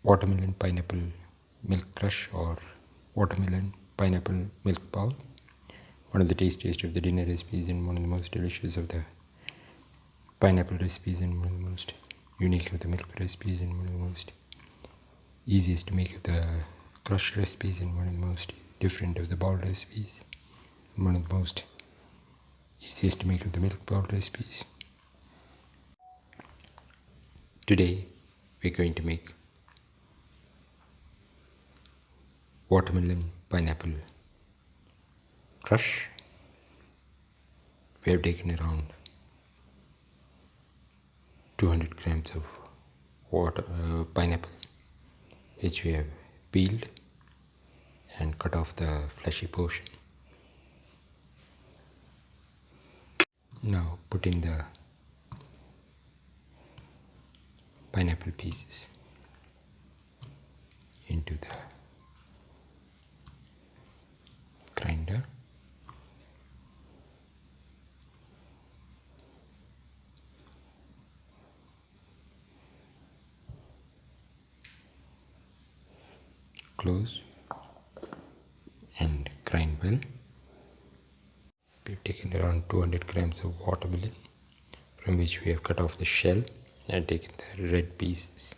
watermelon pineapple milk crush or watermelon pineapple milk bowl. One of the tastiest of the dinner recipes and one of the most delicious of the pineapple recipes and one of the most unique of the milk recipes and one of the most easiest to make of the crush recipes and one of the most different of the bowl recipes. One of the most easiest to make of the milk bowl recipes. Today we're going to make watermelon pineapple crush. We have taken around 200 grams of pineapple, which we have peeled and cut off the fleshy portion. Now put in the pineapple pieces into the grinder. Close and grind well. We've taken around 200 grams of watermelon, from which we have cut off the shell and taken the red pieces,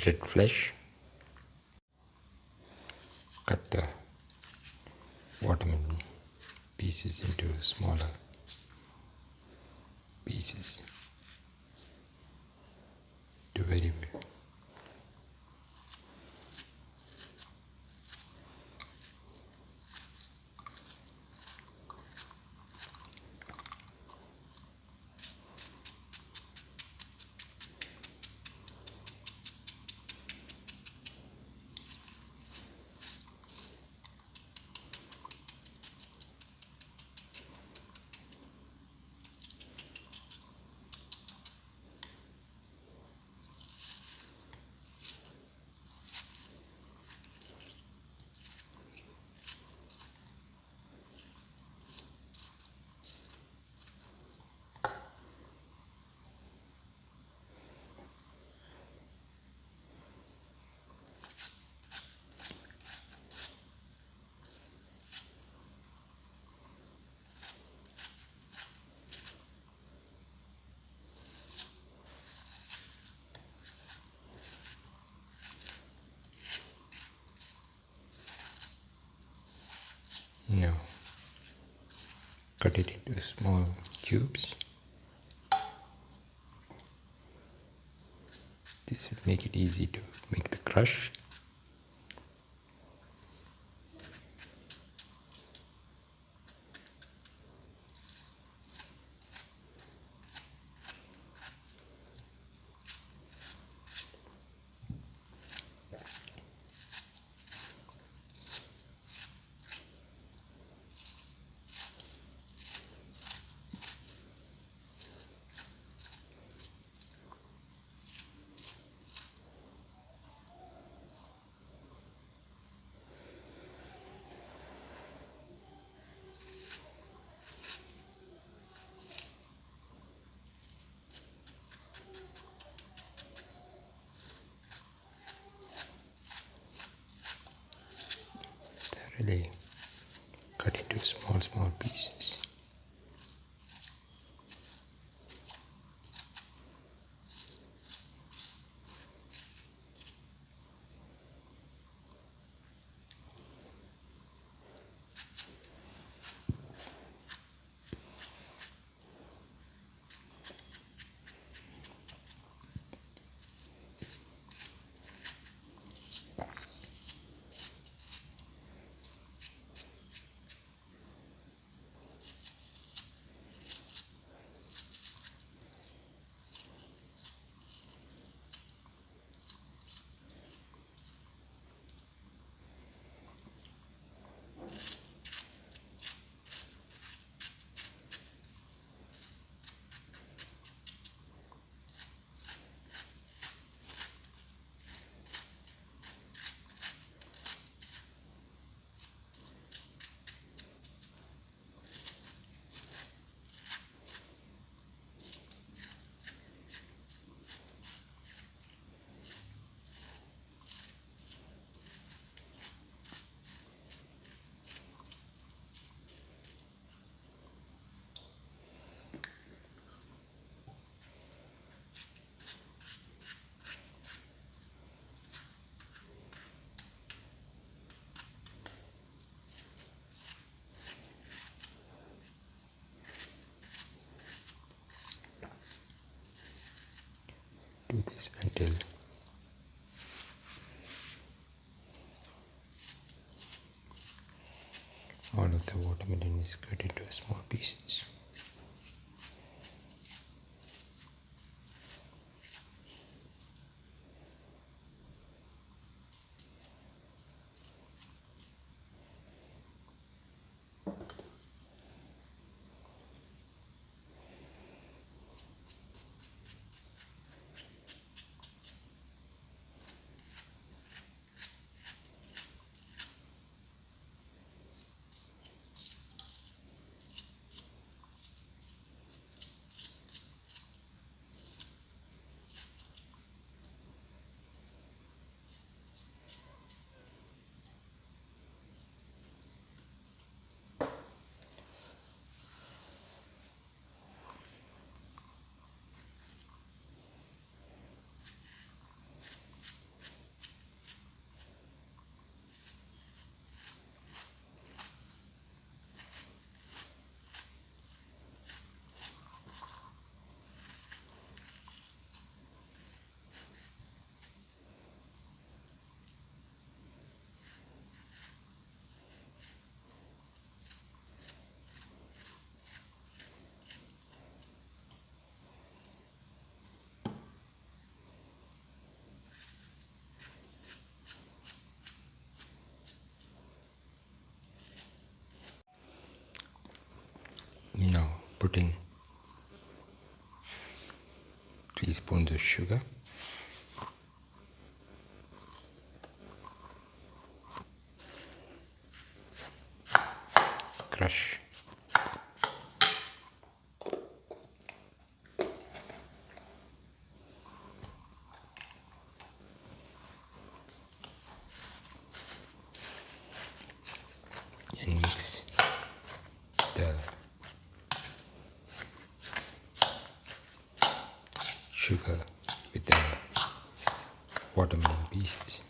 red flesh. Cut the watermelon pieces into smaller pieces to very Now cut it into small cubes. This will make it easy to make the crush. Thoroughly cut into small pieces. this until all of the watermelon is cut into small pieces. Now put in 3 spoons of sugar, crush, and mix the sugar with the watermelon pieces.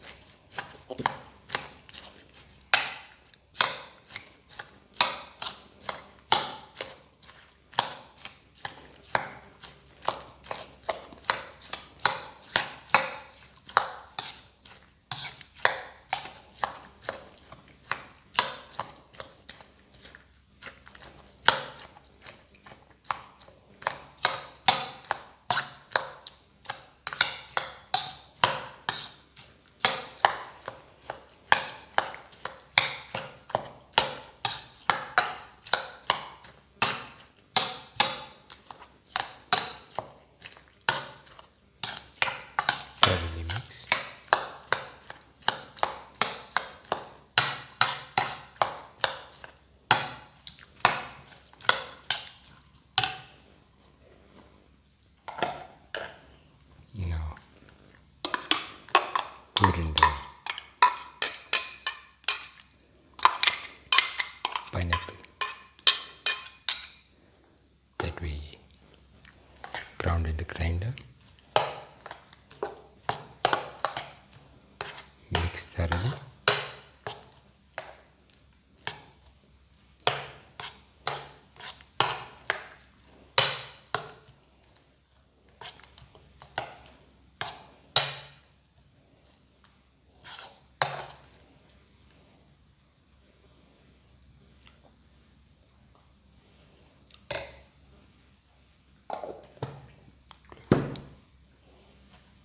Thoroughly mix. Now pour in the pineapple that we ground in the grinder. Mix thoroughly.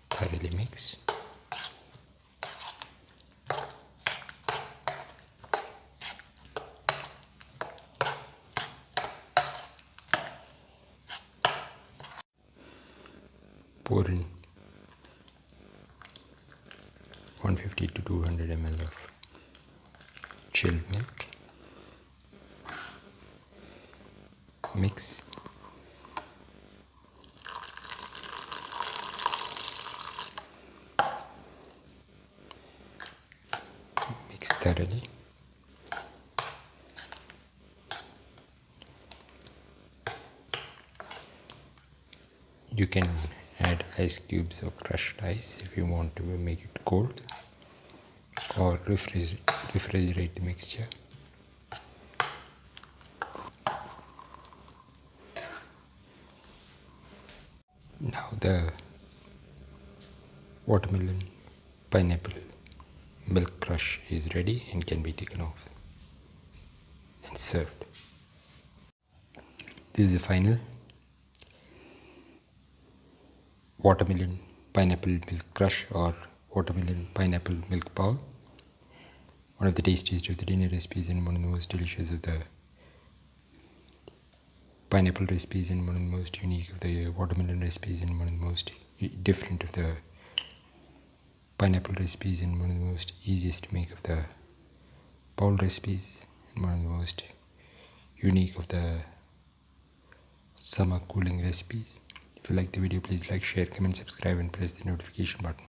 Thoroughly mix. Pour in 150 to 200 ml of chilled milk. Mix. Mix thoroughly. You can add ice cubes or crushed ice if you want to make it cold, or refrigerate the mixture. Now the Watermelon pineapple milk crush is ready and can be taken off and served. This is the final watermelon pineapple milk crush or watermelon pineapple milk bowl. One of the tastiest of the dinner recipes and one of the most delicious of the pineapple recipes and one of the most unique of the watermelon recipes and one of the most different of the pineapple recipes and one of the most easiest to make of the bowl recipes and one of the most unique of the summer cooling recipes. If you like the video, please like, share, comment, subscribe and press the notification button.